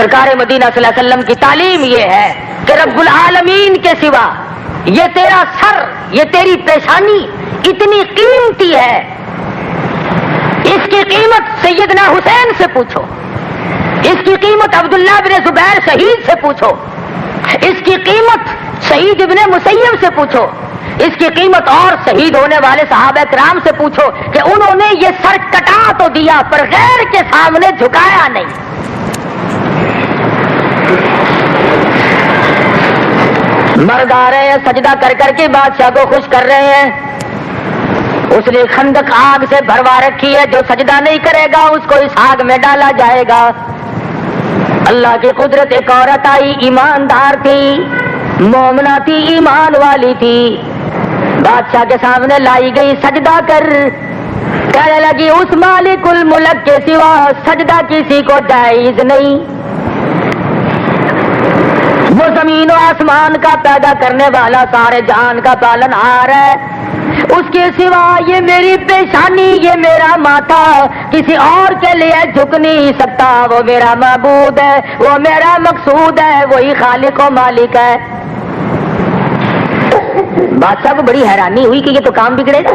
سرکار مدینہ صلی اللہ علیہ وسلم کی تعلیم یہ ہے کہ رب العالمین کے سوا یہ تیرا سر، یہ تیری پیشانی اتنی قیمتی ہے، اس کی قیمت سیدنا حسین سے پوچھو، اس کی قیمت عبداللہ بن زبیر شہید سے پوچھو، اس کی قیمت شہید ابن مسیب سے پوچھو، اس کی قیمت اور شہید ہونے والے صحابہ کرام سے پوچھو کہ انہوں نے یہ سر کٹا تو دیا پر غیر کے سامنے جھکایا نہیں۔ مرد آ رہے ہیں سجدہ کر کر کے بادشاہ کو خوش کر رہے ہیں، اس نے خندق آگ سے بھروا رکھی ہے، جو سجدہ نہیں کرے گا اس کو اس آگ میں ڈالا جائے گا۔ اللہ کی قدرت، ایک عورت آئی، ایماندار تھی، مومنہ تھی، ایمان والی تھی، بادشاہ کے سامنے لائی گئی، سجدہ کر، کہنے لگی اس مالک الملک کے سوا سجدہ کسی کو جائز نہیں، وہ زمین و آسمان کا پیدا کرنے والا، سارے جہان کا پالن ہار ہے، اس کے سوا یہ میری پیشانی، یہ میرا ماتھا کسی اور کے لیے جھک نہیں سکتا، وہ میرا معبود ہے، وہ میرا مقصود ہے، وہی خالق و مالک ہے۔ بادشاہ کو بڑی حیرانی ہوئی کہ یہ تو کام بگڑے گا،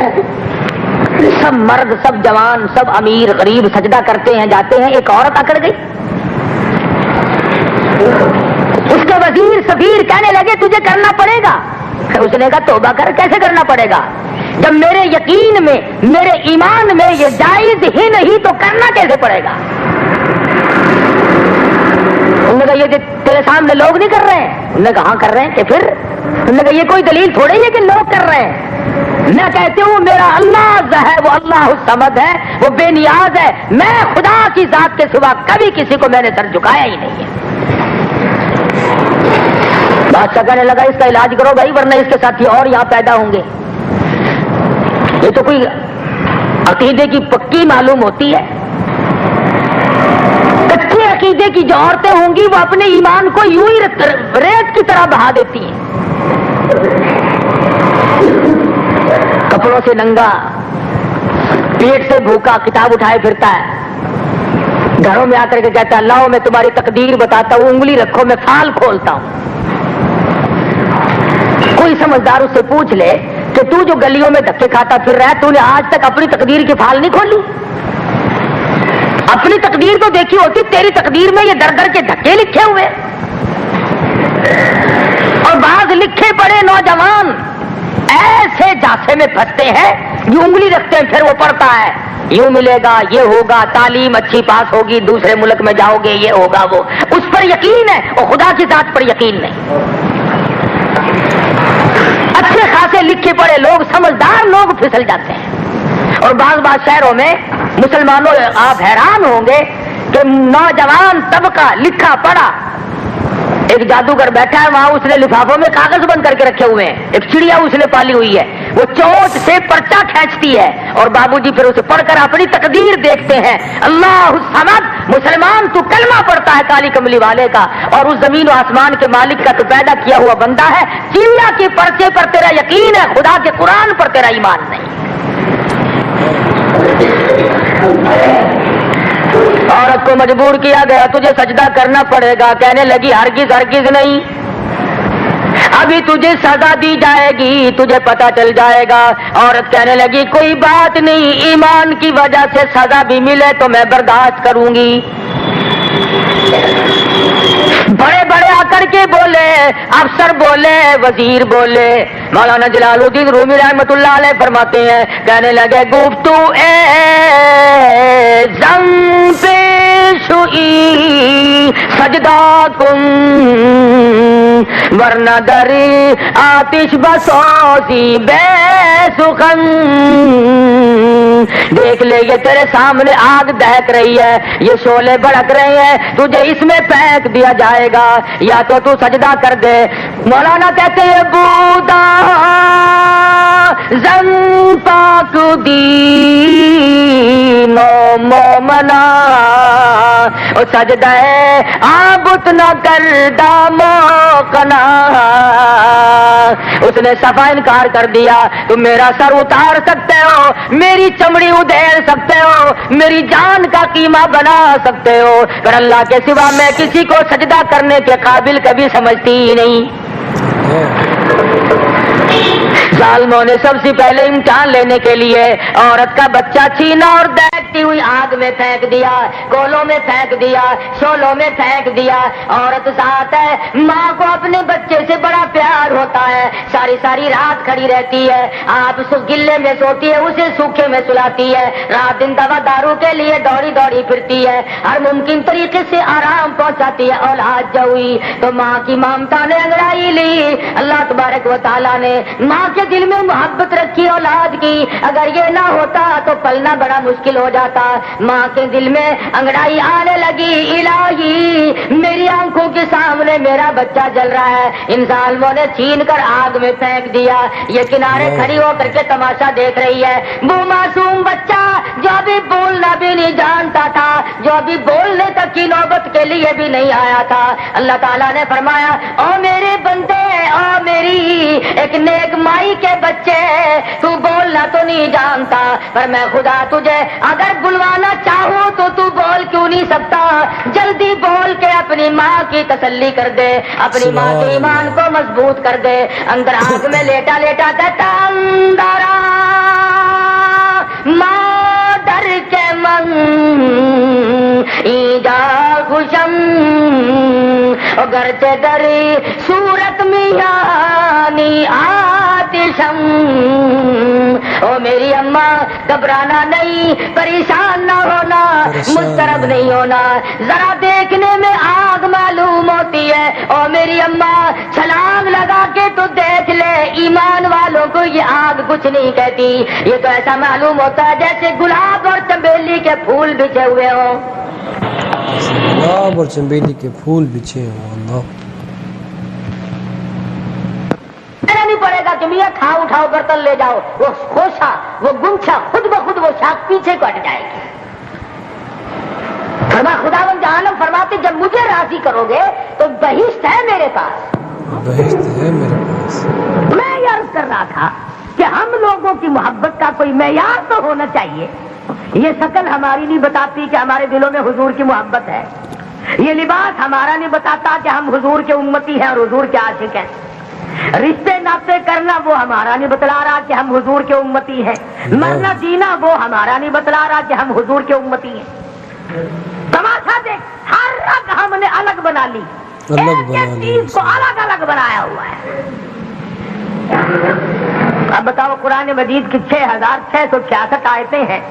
سب مرد، سب جوان، سب امیر غریب سجدہ کرتے ہیں جاتے ہیں، ایک عورت اکڑ گئی۔ اس کے وزیر سفیر کہنے لگے تجھے کرنا پڑے گا، اس نے کہا توبہ کر، کیسے کرنا پڑے گا جب میرے یقین میں، میرے ایمان میں یہ جائز ہی نہیں تو کرنا کیسے پڑے گا؟ انہوں نے کہا یہ تیرے سامنے لوگ نہیں کر رہے ہیں، انہوں نے کہا ہاں کر رہے ہیں، کہ پھر انہوں نے کہا یہ کوئی دلیل تھوڑی ہے کہ لوگ کر رہے ہیں، میں کہتی ہوں میرا اللہ ہے، وہ اللہ الصمد ہے، وہ بے نیاز ہے، میں خدا کی ذات کے سوا کبھی کسی کو میں نے سر جھکایا ہی نہیں ہے۔ بادشاہ کہنے لگا اس کا علاج کرو بھائی، ورنہ اس کے ساتھی اور یہاں پیدا ہوں گے۔ یہ تو کوئی عقیدے کی پکی معلوم ہوتی ہے، کچے عقیدے کی جو عورتیں ہوں گی وہ اپنے ایمان کو یوں ہی ریت کی طرح بہا دیتی ہیں، کپڑوں سے ننگا، پیٹ سے بھوکا، کتاب اٹھائے پھرتا ہے، گھروں میں آ کر کے کہتا ہے لاؤ میں تمہاری تقدیر بتاتا ہوں، انگلی رکھو میں فال کھولتا ہوں۔ کوئی سمجھدار اس سے پوچھ لے کہ تو جو گلیوں میں دھکے کھاتا پھر رہا ہے، تو نے آج تک اپنی تقدیر کی فال نہیں کھولی؟ اپنی تقدیر تو دیکھی ہوتی، تیری تقدیر میں یہ در در کے دھکے لکھے ہوئے، اور بعض لکھے پڑے نوجوان ایسے جاسے میں پھنستے ہیں، یہ انگلی رکھتے ہیں پھر وہ پڑھتا ہے یوں ملے گا، یہ ہوگا، تعلیم اچھی پاس ہوگی، دوسرے ملک میں جاؤ گے، یہ ہوگا، وہ اس پر یقین ہے اور خدا کی ذات پر یقین نہیں۔ اچھے خاصے لکھے پڑے لوگ، سمجھدار لوگ پھسل جاتے ہیں، اور بعض شہروں میں مسلمانوں آپ حیران ہوں گے کہ نوجوان طبقہ لکھا پڑھا، ایک جادوگر بیٹھا ہے وہاں، اس نے لفافوں میں کاغذ بند کر کے رکھے ہوئے ہیں، ایک چڑیا اس نے پالی ہوئی ہے، وہ چونچ سے پرچہ کھینچتی ہے، اور بابو جی پھر اسے پڑھ کر اپنی تقدیر دیکھتے ہیں، اللہ الصمد، مسلمان تو کلمہ پڑھتا ہے کالی کملی والے کا، اور اس زمین و آسمان کے مالک کا تو پیدا کیا ہوا بندہ ہے، چڑیا کے پرچے پر تیرا یقین ہے، خدا کے قرآن پر تیرا ایمان نہیں۔ عورت کو مجبور کیا گیا تجھے سجدہ کرنا پڑے گا، کہنے لگی ہرگز ہرگز نہیں، ابھی تجھے سزا دی جائے گی، تجھے پتہ چل جائے گا۔ عورت کہنے لگی کوئی بات نہیں، ایمان کی وجہ سے سزا بھی ملے تو میں برداشت کروں گی۔ بڑے بڑے آ کر کے بولے، افسر بولے، وزیر بولے، مولانا جلال الدین رومی رحمۃ اللہ علیہ فرماتے ہیں، کہنے لگے گفتو اے زن پیش ہوئی سجدہ کن، ورنہ دری آتش بسوزی بے سخن، دیکھ لے یہ تیرے سامنے آگ دہک رہی ہے، یہ شعلے بھڑک رہے ہیں، تجھے اس میں پھینک دیا جائے گا، یا تو سجدہ کر دے۔ مولانا کہتے ہیں بودا زن پاک دین و مومنا او سجدہ عابد نہ کردہ موقنا اس نے صفا انکار کر دیا تم میرا سر اتار سکتے ہو میری چمڑی ادھیڑ سکتے ہو میری جان کا قیمہ بنا سکتے ہو پر اللہ کے سوا میں کسی کو سجدہ کرنے کے قابل کبھی سمجھتی ہی نہیں ظالموں نے سب سے پہلے امتحان لینے کے لیے عورت کا بچہ چھینا اور دیکھتی ہوئی آگ میں پھینک دیا کولوں میں پھینک دیا شولوں میں پھینک دیا عورت ساتھ ہے ماں کو اپنے بچے سے بڑا پیار ہوتا ہے ساری ساری رات کھڑی رہتی ہے آپ گلے میں سوتی ہے اسے سوکھے میں سلاتی ہے رات دن دوا دارو کے لیے دوڑی دوڑی پھرتی ہے ہر ممکن طریقے سے آرام پہنچاتی ہے اولاد جو ہوئی تو ماں کی ممتا نے انگڑائی لی اللہ تبارک و تعالیٰ نے ماں کے دل میں محبت رکھی اولاد کی اگر یہ نہ ہوتا تو پلنا بڑا مشکل ہو جاتا ماں کے دل میں انگڑائی آنے لگی الہی میری آنکھوں کے سامنے میرا بچہ جل رہا ہے ان ظالموں نے چھین کر آگ میں پھینک دیا یہ کنارے کھڑی ہو کر کے تماشا دیکھ رہی ہے وہ معصوم بچہ جو ابھی بولنا بھی نہیں جانتا تھا جو ابھی بولنے تک کی نوبت کے لیے بھی نہیں آیا تھا اللہ تعالیٰ نے فرمایا او میرے بندے او میری ایک نیک مائی کے بچے تو بولنا تو نہیں جانتا پر میں خدا تجھے اگر بلوانا چاہوں تو تو بول کیوں نہیں سکتا جلدی بول کے اپنی ماں کی تسلی کر دے اپنی ماں کے ایمان کو مضبوط کر دے اندر آنکھ میں لیٹا لیٹا کہتا اندرا ماں ڈر کے من ایجا خوشم گرچہ دری صورت میانی آتشم او میری اماں گھبرانا نہیں پریشان نہ ہونا مضطرب نہیں ہونا ذرا دیکھنے میں آگ معلوم ہوتی ہے او میری اماں چھلانگ لگا کے تو دیکھ لے ایمان والوں کو یہ آگ کچھ نہیں کہتی یہ تو ایسا معلوم ہوتا ہے جیسے گلاب اور چنبیلی کے پھول بچھے ہوئے ہوں گلاب اور چنبیلی کے پھول بچھے ہوں اللہ نہیں پڑے گا کہ میاں کھاؤ اٹھاؤ برتن لے جاؤ وہ خوشا وہ گمچھا خود بخود وہ شاخ پیچھے کو ہٹ جائے گی خداوند عالم فرماتے جب مجھے راضی کرو گے تو بہشت ہے میرے پاس بہشت ہے میرے پاس میں یہ عرض کر رہا تھا کہ ہم لوگوں کی محبت کا کوئی معیار تو ہونا چاہیے یہ شکل ہماری نہیں بتاتی کہ ہمارے دلوں میں حضور کی محبت ہے یہ لباس ہمارا نہیں بتاتا کہ ہم حضور کے امتی ہیں اور حضور کے عاشق ہیں رشتے ناطے کرنا وہ ہمارا نہیں بتلا رہا کہ ہم حضور کے امتی ہیں مرنا جینا وہ ہمارا نہیں بتلا رہا کہ ہم حضور کے امتی ہیں تماشا دیکھ ہر رگ ہم نے الگ بنا لی ایک چیز کو الگ الگ بنایا ہوا ہے اب بتاؤ قرآن مجید کی 6666 آیتیں ہیں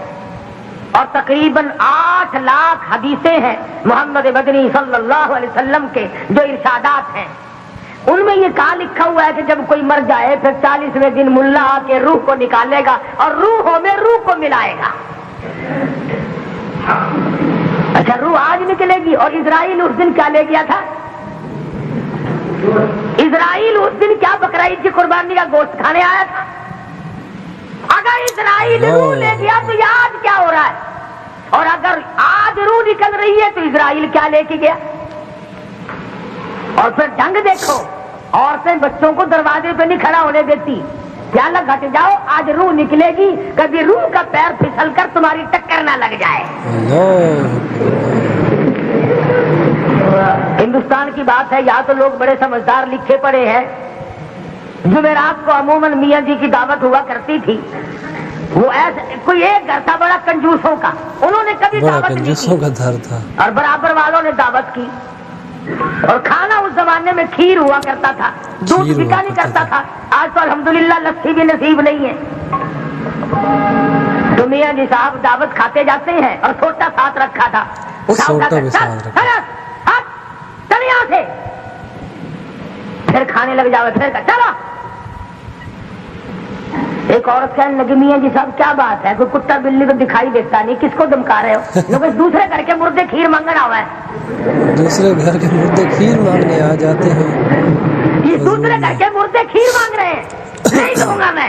اور تقریباً 8 لاکھ حدیثیں ہیں محمد مدنی صلی اللہ علیہ وسلم کے جو ارشادات ہیں ان میں یہ کہا لکھا ہوا ہے کہ جب کوئی مر جائے پھر 40ویں دن ملا آ کے روح کو نکالے گا اور روحوں میں روح کو ملائے گا اچھا روح آج نکلے گی اور اسرائیل اس دن کیا لے گیا تھا اسرائیل اس دن کیا بقرہ عید کی قربانی کا گوشت کھانے آیا تھا اگر اسرائیل روح لے گیا تو یہ آج کیا ہو رہا ہے اور اگر آج روح نکل رہی ہے تو اسرائیل کیا لے کے گیا اور پھر جنگ دیکھو عورتیں بچوں کو دروازے پہ نہیں کھڑا ہونے دیتی کیا لگ ہٹ جاؤ آج روح نکلے گی کبھی روح کا پیر پھسل کر تمہاری ٹکر نہ لگ جائے ہندوستان کی بات ہے یہاں تو لوگ بڑے سمجھدار لکھے پڑے ہیں جمعرات کو عموماً میاں جی کی دعوت ہوا کرتی تھی وہ ایسا کوئی ایک گھر تھا بڑا کنجوسوں کا انہوں نے کبھی دعوت نہیں کی اور برابر والوں نے دعوت کی اور کھانا اس زمانے میں کھیر ہوا کرتا تھا دودھ بکا نہیں کرتا تھا آج تو الحمدللہ لسی بھی نصیب نہیں ہے تو میاں جی صاحب دعوت کھاتے جاتے ہیں اور چھوٹا ساتھ رکھا تھا یہاں سے پھر کھانے لگ جاؤ پھر چلو ایک عورت کہنے لگی میاں جی صاحب کیا بات ہے کوئی کتا بلی کو دکھائی دیتا نہیں کس کو دمکا رہے ہو کیونکہ دوسرے گھر کے مردے کھیر مانگنا ہوا ہے دوسرے گھر کے مردے کھیر مانگنے آ جاتے ہیں یہ دوسرے گھر کے مردے کھیر مانگ رہے ہیں نہیں دوں گا میں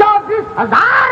24,000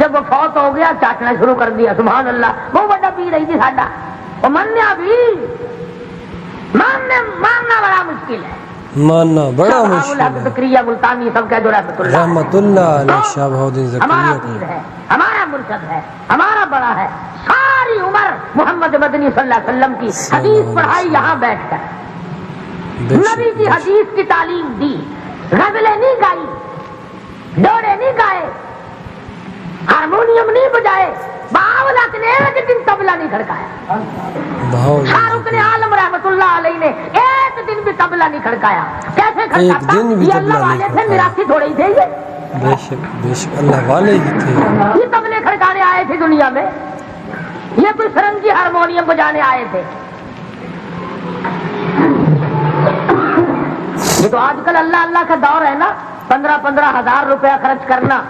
جب وہ فوت ہو گیا چاٹنا شروع کر دیا. سبحان اللہ. وہ بڑا پیر ہے جی ساڈا. وہ منیا بھی ماننا بڑا مشکل ہے. ماننا بڑا مشکل ہے. زکریا ملتانی سب کہہ دو رحمت اللہ رحمت اللہ علیہ شاہ بہاؤدین ہمارا زکریا پیر ہے, ہمارا مرشد ہے, ہمارا بڑا ہے. ساری عمر محمد مدنی صلی اللہ علیہ وسلم کی حدیث پڑھائی یہاں بیٹھ کر, نبی کی حدیث کی تعلیم دی, غزلیں نہیں گائی, ڈوڑے نہیں گائے, ہارمونیم نہیں بجائے, باولت نے ایک دن طبلہ نہیں کھڑکایا. شاہ رخ نے عالم رحمت اللہ علیہ نے ایک دن بھی طبلہ نہیں کھڑکایا. کیسے کھڑکاتا؟ یہ اللہ والے تھے, میراثی تھوڑے ہی تھے یہ. بے شک اللہ والے ہی تھے. یہ طبلے کھڑکانے آئے تھے دنیا میں, یہ کوئی فرنگی ہارمونیم بجانے آئے تھے. یہ تو آج کل اللہ اللہ کا دور ہے نا, 15-15 ہزار روپیہ خرچ کرنا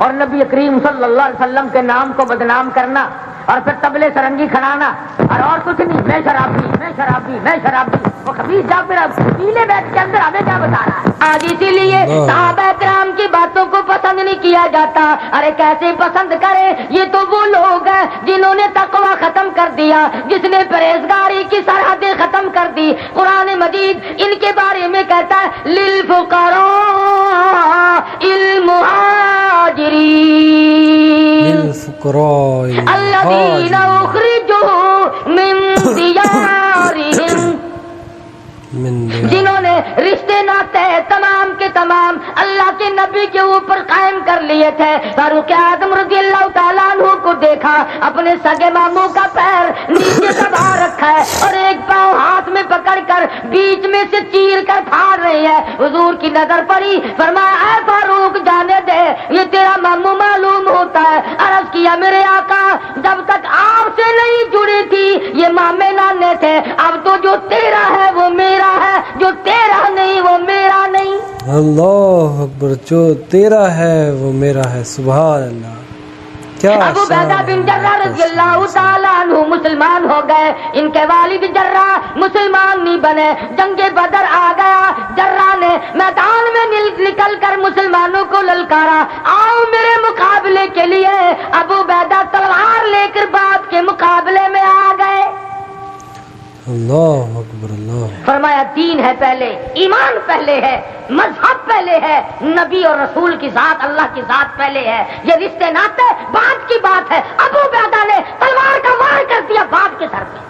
اور نبی کریم صلی اللہ علیہ وسلم کے نام کو بدنام کرنا اور پھر طبلے سرنگی کھڑانا اور کچھ نہیں. میں شرابی, میں شرابی, میں شرابی. وہ خبیث جا پھر پیلے بیٹھ کے اندر ہمیں کیا بتا رہا ہے. آج اسی لیے صحابہ کرام کی باتوں کو پسند نہیں کیا جاتا. ارے کیسے پسند کرے, یہ تو وہ لوگ ہیں جنہوں نے تقوی ختم کر دیا, جس نے پرہیزگاری کی سرحدیں ختم کر دی. قرآن مجید ان کے بارے میں کہتا ہے للفقراء المہاجرین الذین اخرجوا من دیارہم, جنہوں نے رشتے ناطے تمام کے تمام اللہ کے نبی کے اوپر قائم کر لیے تھے. فاروق اعظم رضی اللہ تعالیٰ عنہ کو دیکھا اپنے سگے ماموں کا پیر نیچے دبا رکھا ہے اور ایک پاؤں ہاتھ میں پکڑ کر بیچ میں سے چیر کر پھاڑ رہی ہے. حضور کی نظر پڑی, فرمایا اے فاروق جانے دے, یہ تیرا ماموں معلوم ہوتا ہے. عرض کیا میرے آقا جب تک آپ سے نہیں جڑی تھی یہ مامے نانے تھے, اب تو جو تیرا ہے وہ میرا ہے, جو تیرا نہیں وہ میرا نہیں. اللہ اکبر, جو تیرا ہے وہ میرا ہے. سبحان اللہ. کیا ابو عبیدہ بن جرہ رضی اللہ تعالیٰ عنہ مسلمان ہو گئے. ان کے والد جرہ مسلمان نہیں بنے. جنگ بدر آ گیا, جرہ نے میدان میں نکل کر مسلمانوں کو للکارا, آؤ میرے مقابلے کے لیے. ابو عبیدہ تلوار لے کر باپ کے مقابلے میں آ گئے. اللہ اکبر. اللہ فرمایا دین ہے پہلے, ایمان پہلے ہے, مذہب پہلے ہے, نبی اور رسول کی ذات اللہ کی ذات پہلے ہے. یہ رشتے ناطے بعد کی بات ہے. ابو عبیدہ نے تلوار کا وار کر دیا باپ کے سر پہ.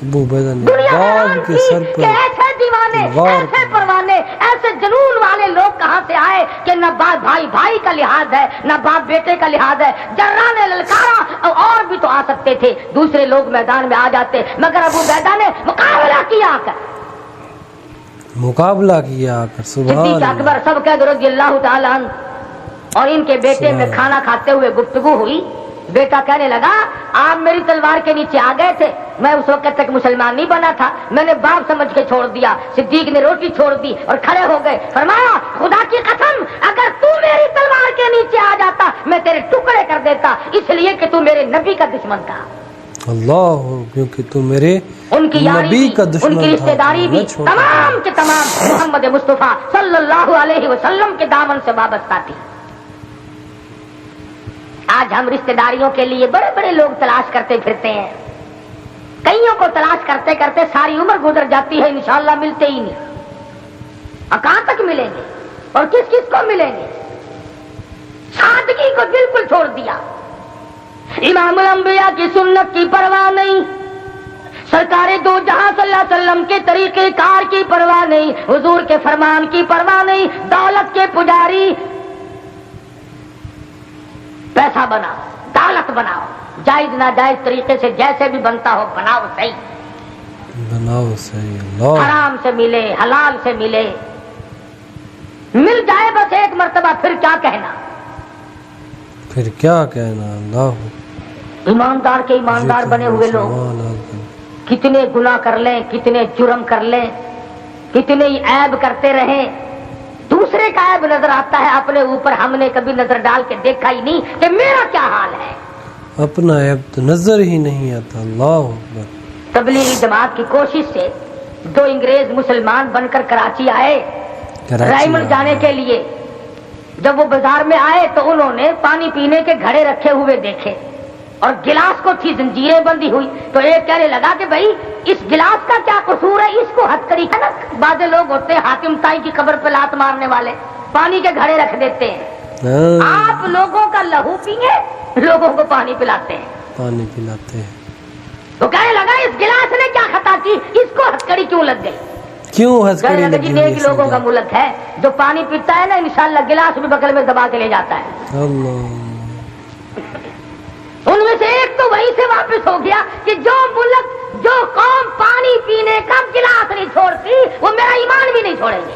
ابو عبیدہ نے باپ کے سر پر ایسے دیوانے, ایسے پروانے, ایسے جنون والے لوگ کہاں سے آئے کہ نہ باپ بھائی بھائی کا لحاظ ہے, نہ باپ بیٹے کا لحاظ ہے. جرہ نے للکارا, اور بھی تو آ سکتے تھے, دوسرے لوگ میدان میں آ جاتے, مگر ابو عبیدہ نے مقابلہ کیا کر مقابلہ کیا کر. سبحان صدیق اکبر سب کہہ رضی اللہ تعالیٰ عنہ. اور ان کے بیٹے میں کھانا کھاتے ہوئے گفتگو ہوئی. بیٹا کہنے لگا آپ میری تلوار کے نیچے آ گئے تھے, میں اس وقت تک مسلمان نہیں بنا تھا, میں نے باپ سمجھ کے چھوڑ دیا. صدیق نے روٹی چھوڑ دی اور کھڑے ہو گئے. فرمایا خدا کی قسم اگر تو میری تلوار کے نیچے آ جاتا میں تیرے ٹکڑے کر دیتا, اس لیے کہ تو میرے نبی کا دشمن تھا. اللہ, کیونکہ تو میرے ان کی نبی کا دشمن ان کی رشتے داری بھی تمام کے تمام محمد مصطفیٰ صلی اللہ علیہ وسلم کے دامن سے وابستہ تھی. آج ہم رشتے داریوں کے لیے بڑے بڑے لوگ تلاش کرتے پھرتے ہیں. کئیوں کو تلاش کرتے کرتے ساری عمر گزر جاتی ہے, انشاءاللہ ملتے ہی نہیں. اور کہاں تک ملیں گے اور کس کس کو ملیں گے؟ سادگی کو بالکل چھوڑ دیا. امام الانبیاء کی سنت کی پرواہ نہیں, سرکار دو جہاں صلی اللہ علیہ وسلم کے طریقے کار کی پرواہ نہیں, حضور کے فرمان کی پرواہ نہیں. دولت کے پجاری, پیسہ بناؤ, دولت بناؤ, جائز ناجائز طریقے سے جیسے بھی بنتا ہو بناؤ صحیح, بناؤ صحیح. اللہ حرام سے ملے حلال سے ملے, مل جائے بس ایک مرتبہ, پھر کیا کہنا, پھر کیا کہنا. اللہ ایماندار کے ایماندار بنے ہوئے لوگ کتنے گناہ کر لیں, کتنے جرم کر لیں, کتنے عیب کرتے رہیں, دوسرے کا عیب نظر آتا ہے, اپنے اوپر ہم نے کبھی نظر ڈال کے دیکھا ہی نہیں کہ میرا کیا حال ہے. اپنا عیب تو نظر ہی نہیں آتا. اللہ اکبر. تبلیغی جماعت کی کوشش سے 2 انگریز مسلمان بن کر کراچی آئے, رائمنڈ جانے کے لیے. جب وہ بازار میں آئے تو انہوں نے پانی پینے کے گھڑے رکھے ہوئے دیکھے اور گلاس کو تھی زنجیریں بندھی ہوئی. تو ایک کہنے لگا کہ بھائی اس گلاس کا کیا قصور ہے, اس کو ہتکڑی ہے نا. بعض لوگ ہوتے ہیں حاکم تائی کی قبر پہ لات مارنے والے, پانی کے گھڑے رکھ دیتے ہیں. آپ لوگوں کا لہو پیئے, لوگوں کو پانی پلاتے ہیں. پانی پلاتے ہیں. تو کہنے لگا اس گلاس نے کیا خطا کی, اس کو ہتکڑی کیوں لگ گئی. کیوں ہتکڑی لگی جی نیک لوگوں کا ملک ہے, جو پانی پیتا ہے نا انشاءاللہ گلاس بھی بغل میں دبا کے لے جاتا ہے. اللہ. ان میں سے ایک تو وہیں سے واپس ہو گیا کہ جو ملک جو قوم پانی پینے کا گلاس نہیں چھوڑتی وہ میرا ایمان بھی نہیں چھوڑیں گے.